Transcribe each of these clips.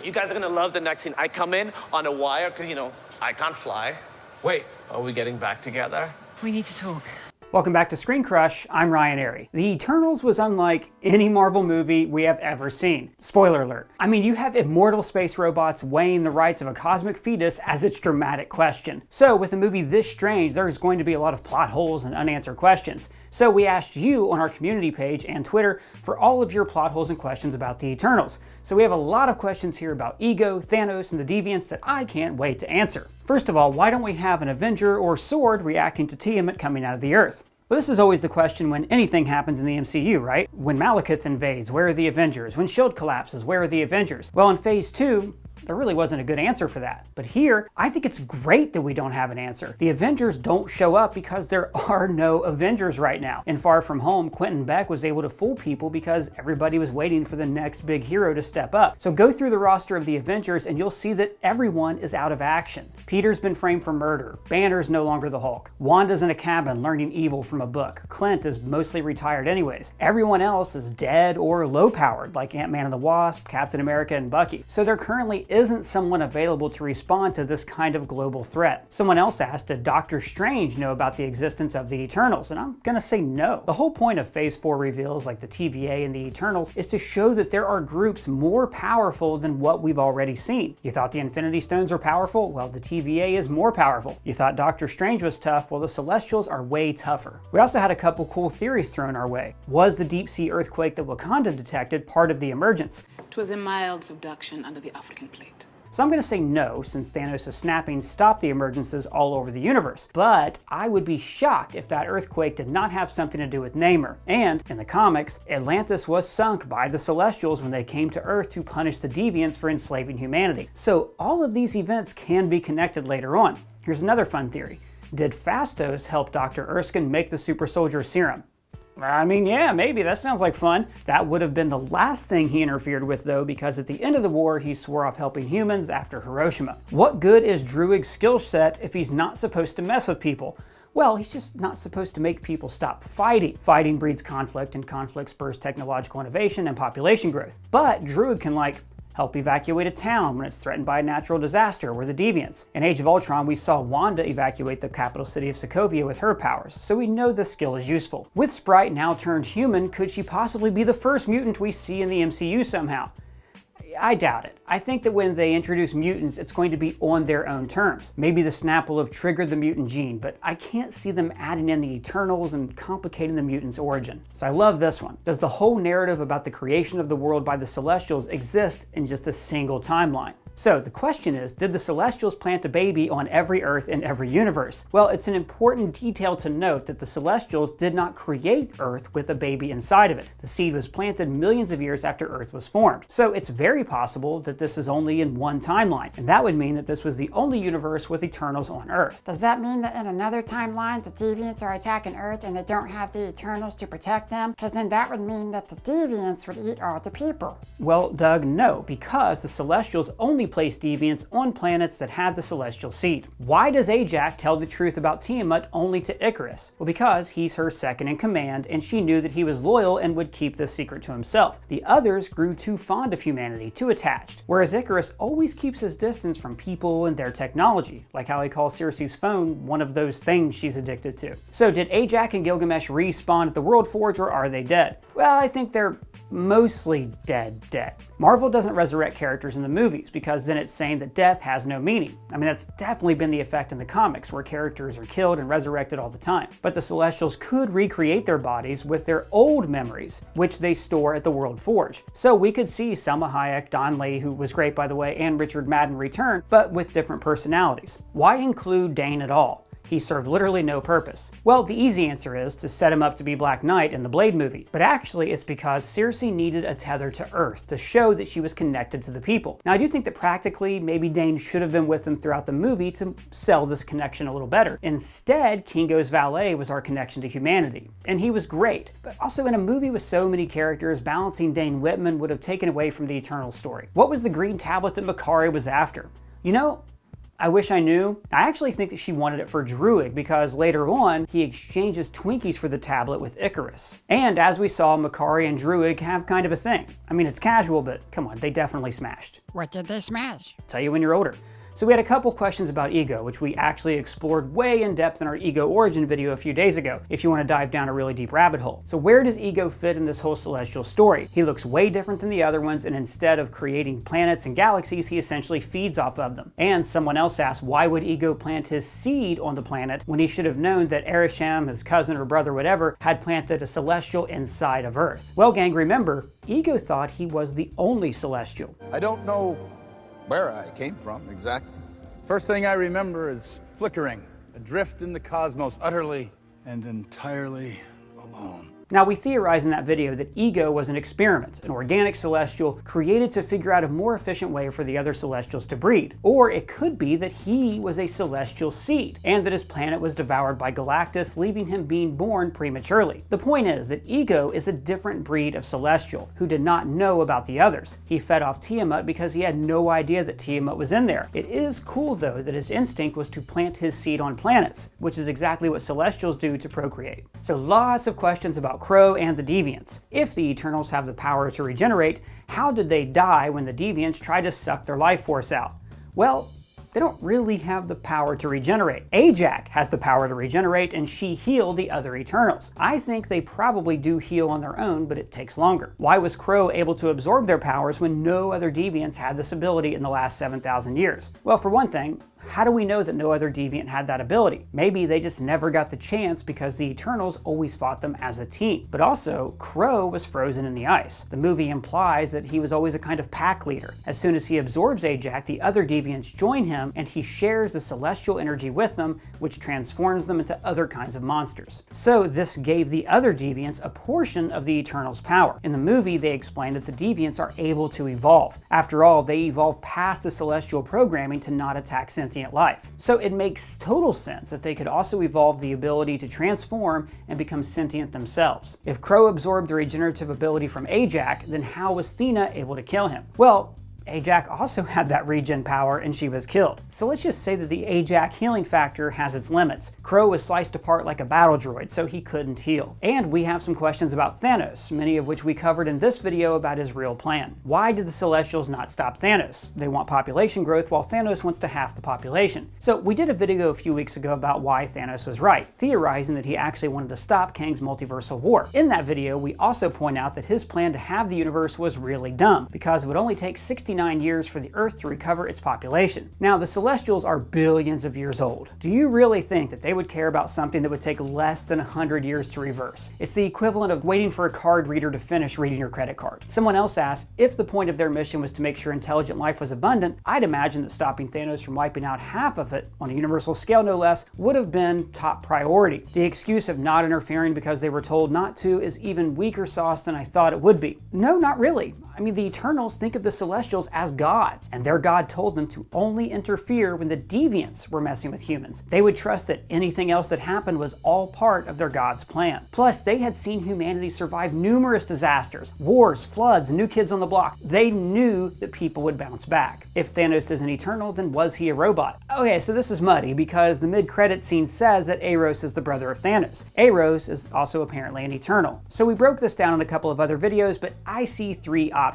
You guys are gonna love the next scene. I come in on a wire, because, you know, I can't fly. Wait, are we getting back together? We need to talk. Welcome back to Screen Crush, I'm Ryan Airy. The Eternals was unlike any Marvel movie we have ever seen. Spoiler alert. I mean, you have immortal space robots weighing the rights of a cosmic fetus as its dramatic question. So with a movie this strange, there's going to be a lot of plot holes and unanswered questions. So we asked you on our community page and Twitter for all of your plot holes and questions about the Eternals. So we have a lot of questions here about Ego, Thanos, and the Deviants that I can't wait to answer. First of all, why don't we have an Avenger or Sword reacting to Tiamat coming out of the Earth? Well, this is always the question when anything happens in the MCU, right? When Malekith invades, where are the Avengers? When S.H.I.E.L.D. collapses, where are the Avengers? Well, in Phase 2, there really wasn't a good answer for that. But here, I think it's great that we don't have an answer. The Avengers don't show up because there are no Avengers right now. In Far From Home, Quentin Beck was able to fool people because everybody was waiting for the next big hero to step up. So go through the roster of the Avengers and you'll see that everyone is out of action. Peter's been framed for murder. Banner's no longer the Hulk. Wanda's in a cabin learning evil from a book. Clint is mostly retired anyways. Everyone else is dead or low-powered, like Ant-Man and the Wasp, Captain America, and Bucky. So there currently isn't someone available to respond to this kind of global threat. Someone else asked, did Doctor Strange know about the existence of the Eternals? And I'm gonna say no. The whole point of Phase 4 reveals like the TVA and the Eternals is to show that there are groups more powerful than what we've already seen. You thought the Infinity Stones were powerful? Well, the TVA is more powerful. You thought Doctor Strange was tough? Well, the Celestials are way tougher. We also had a couple cool theories thrown our way. Was the deep sea earthquake that Wakanda detected part of the emergence? It was a mild subduction under the African plate. So I'm going to say no, since Thanos' snapping stopped the emergencies all over the universe. But I would be shocked if that earthquake did not have something to do with Namor. And, in the comics, Atlantis was sunk by the Celestials when they came to Earth to punish the Deviants for enslaving humanity. So all of these events can be connected later on. Here's another fun theory. Did Phastos help Dr. Erskine make the super soldier serum? I mean, yeah, maybe. That sounds like fun. That would have been the last thing he interfered with, though, because at the end of the war, he swore off helping humans after Hiroshima. What good is Druids Skill Set if he's not supposed to mess with people? Well, he's just not supposed to make people stop fighting. Fighting breeds conflict, and conflict spurs technological innovation and population growth. But Druid can, like, help evacuate a town when it's threatened by a natural disaster, or the Deviants. In Age of Ultron, we saw Wanda evacuate the capital city of Sokovia with her powers, so we know this skill is useful. With Sprite now turned human, could she possibly be the first mutant we see in the MCU somehow? I doubt it. I think that when they introduce mutants, it's going to be on their own terms. Maybe the snap will have triggered the mutant gene, but I can't see them adding in the Eternals and complicating the mutant's origin. So I love this one. Does the whole narrative about the creation of the world by the Celestials exist in just a single timeline? So the question is, did the Celestials plant a baby on every Earth in every universe? Well, it's an important detail to note that the Celestials did not create Earth with a baby inside of it. The seed was planted millions of years after Earth was formed. So it's very possible that this is only in one timeline, and that would mean that this was the only universe with Eternals on Earth. Does that mean that in another timeline, the Deviants are attacking Earth and they don't have the Eternals to protect them? Because then that would mean that the Deviants would eat all the people. Well, Doug, no, because the Celestials only placed Deviants on planets that had the Celestial seed. Why does Ajax tell the truth about Tiamat only to Icarus? Well, because he's her second in command, and she knew that he was loyal and would keep this secret to himself. The others grew too fond of humanity, too attached, whereas Icarus always keeps his distance from people and their technology, like how he calls Circe's phone one of those things she's addicted to. So did Ajax and Gilgamesh respawn at the World Forge, or are they dead? Well, I think they're mostly dead. Marvel doesn't resurrect characters in the movies because then it's saying that death has no meaning. I mean, that's definitely been the effect in the comics where characters are killed and resurrected all the time. But the Celestials could recreate their bodies with their old memories, which they store at the World Forge. So we could see Salma Hayek, Don Lee, who was great by the way, and Richard Madden return, but with different personalities. Why include Dane at all? He served literally no purpose. Well, the easy answer is to set him up to be Black Knight in the Blade movie. But actually, it's because Circe needed a tether to Earth to show that she was connected to the people. Now, I do think that practically, maybe Dane should have been with them throughout the movie to sell this connection a little better. Instead, Kingo's valet was our connection to humanity. And he was great. But also, in a movie with so many characters, balancing Dane Whitman would have taken away from the Eternal story. What was the green tablet that Makari was after? You know, I wish I knew. I actually think that she wanted it for Druid because later on, he exchanges Twinkies for the tablet with Icarus. And as we saw, Makari and Druid have kind of a thing. I mean, it's casual, but come on, they definitely smashed. What did they smash? Tell you when you're older. So we had a couple questions about ego, which we actually explored way in depth in our ego origin video a few days ago, if you want to dive down a really deep rabbit hole. So where does ego fit in this whole celestial story? He looks way different than the other ones, and instead of creating planets and galaxies, he essentially feeds off of them. And someone else asked, why would ego plant his seed on the planet when he should have known that Ereshkigal, his cousin or brother, whatever, had planted a celestial inside of Earth? Well, gang, remember, ego thought he was the only celestial. I don't know where I came from exactly. First thing I remember is flickering, adrift in the cosmos, utterly and entirely alone. Now, we theorized in that video that ego was an experiment, an organic celestial created to figure out a more efficient way for the other celestials to breed. Or it could be that he was a celestial seed, and that his planet was devoured by Galactus, leaving him being born prematurely. The point is that ego is a different breed of celestial, who did not know about the others. He fed off Tiamat because he had no idea that Tiamat was in there. It is cool, though, that his instinct was to plant his seed on planets, which is exactly what celestials do to procreate. So lots of questions about Crow and the Deviants. If the Eternals have the power to regenerate, how did they die when the Deviants tried to suck their life force out? Well, they don't really have the power to regenerate. Ajax has the power to regenerate, and she healed the other Eternals. I think they probably do heal on their own, but it takes longer. Why was Crow able to absorb their powers when no other Deviants had this ability in the last 7,000 years? Well, for one thing, how do we know that no other Deviant had that ability? Maybe they just never got the chance because the Eternals always fought them as a team. But also, Crow was frozen in the ice. The movie implies that he was always a kind of pack leader. As soon as he absorbs Ajax, the other Deviants join him, and he shares the celestial energy with them, which transforms them into other kinds of monsters. So this gave the other Deviants a portion of the Eternals' power. In the movie, they explain that the Deviants are able to evolve. After all, they evolve past the celestial programming to not attack sentient life. So it makes total sense that they could also evolve the ability to transform and become sentient themselves. If Crow absorbed the regenerative ability from Ajax, then how was Thena able to kill him? Well, Ajax also had that regen power and she was killed. So let's just say that the Ajax healing factor has its limits. Crow was sliced apart like a battle droid, so he couldn't heal. And we have some questions about Thanos, many of which we covered in this video about his real plan. Why did the Celestials not stop Thanos? They want population growth while Thanos wants to halve the population. So we did a video a few weeks ago about why Thanos was right, theorizing that he actually wanted to stop Kang's multiversal war. In that video, we also point out that his plan to halve the universe was really dumb, because it would only take 69 years for the Earth to recover its population. Now, the Celestials are billions of years old. Do you really think that they would care about something that would take less than 100 years to reverse? It's the equivalent of waiting for a card reader to finish reading your credit card. Someone else asked, if the point of their mission was to make sure intelligent life was abundant, I'd imagine that stopping Thanos from wiping out half of it, on a universal scale no less, would have been top priority. The excuse of not interfering because they were told not to is even weaker sauce than I thought it would be. No, not really. I mean, the Eternals think of the Celestials as gods, and their god told them to only interfere when the Deviants were messing with humans. They would trust that anything else that happened was all part of their god's plan. Plus, they had seen humanity survive numerous disasters, wars, floods, New Kids on the Block. They knew that people would bounce back. If Thanos is an Eternal, then was he a robot? Okay, so this is muddy because the mid-credit scene says that Eros is the brother of Thanos. Eros is also apparently an Eternal. So we broke this down in a couple of other videos, but I see three options.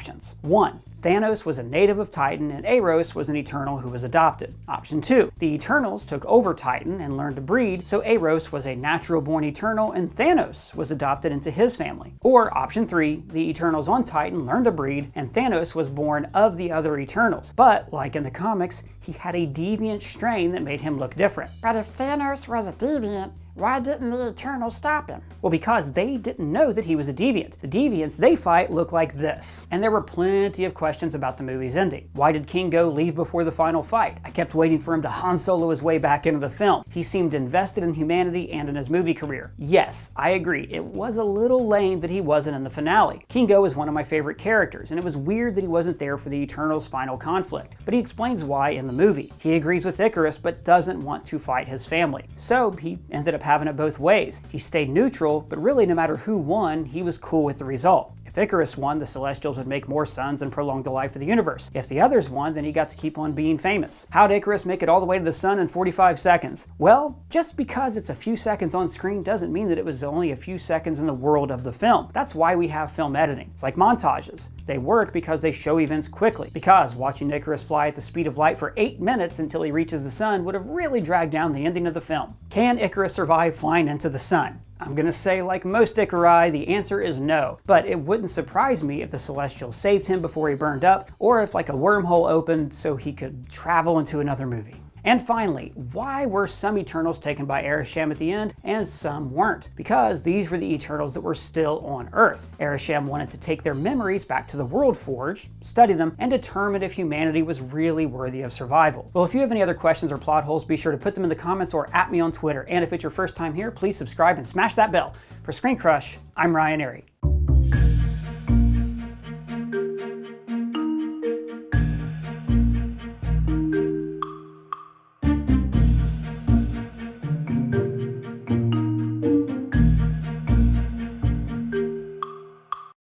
1. Thanos was a native of Titan and Eros was an Eternal who was adopted. Option 2. The Eternals took over Titan and learned to breed, so Eros was a natural-born Eternal and Thanos was adopted into his family. Or Option 3. The Eternals on Titan learned to breed and Thanos was born of the other Eternals. But, like in the comics, he had a deviant strain that made him look different. But if Thanos was a deviant, why didn't the Eternals stop him? Well, because they didn't know that he was a deviant. The deviants they fight look like this. And there were plenty of questions about the movie's ending. Why did Kingo leave before the final fight? I kept waiting for him to Han Solo his way back into the film. He seemed invested in humanity and in his movie career. Yes, I agree, it was a little lame that he wasn't in the finale. Kingo is one of my favorite characters, and it was weird that he wasn't there for the Eternals' final conflict. But he explains why in the movie. He agrees with Icarus, but doesn't want to fight his family. So he ended up having it both ways. He stayed neutral, but really no matter who won, he was cool with the result. If Icarus won, the Celestials would make more suns and prolong the life of the universe. If the others won, then he got to keep on being famous. How'd Icarus make it all the way to the sun in 45 seconds? Well, just because it's a few seconds on screen doesn't mean that it was only a few seconds in the world of the film. That's why we have film editing. It's like montages. They work because they show events quickly. Because watching Icarus fly at the speed of light for 8 minutes until he reaches the sun would have really dragged down the ending of the film. Can Icarus survive flying into the sun? I'm gonna say, like most Icari, the answer is no, but it wouldn't surprise me if the Celestials saved him before he burned up, or if like a wormhole opened so he could travel into another movie. And finally, why were some Eternals taken by Ereshkigal at the end and some weren't? Because these were the Eternals that were still on Earth. Ereshkigal wanted to take their memories back to the World Forge, study them, and determine if humanity was really worthy of survival. Well, if you have any other questions or plot holes, be sure to put them in the comments or at me on Twitter. And if it's your first time here, please subscribe and smash that bell. For Screen Crush, I'm Ryan Airy.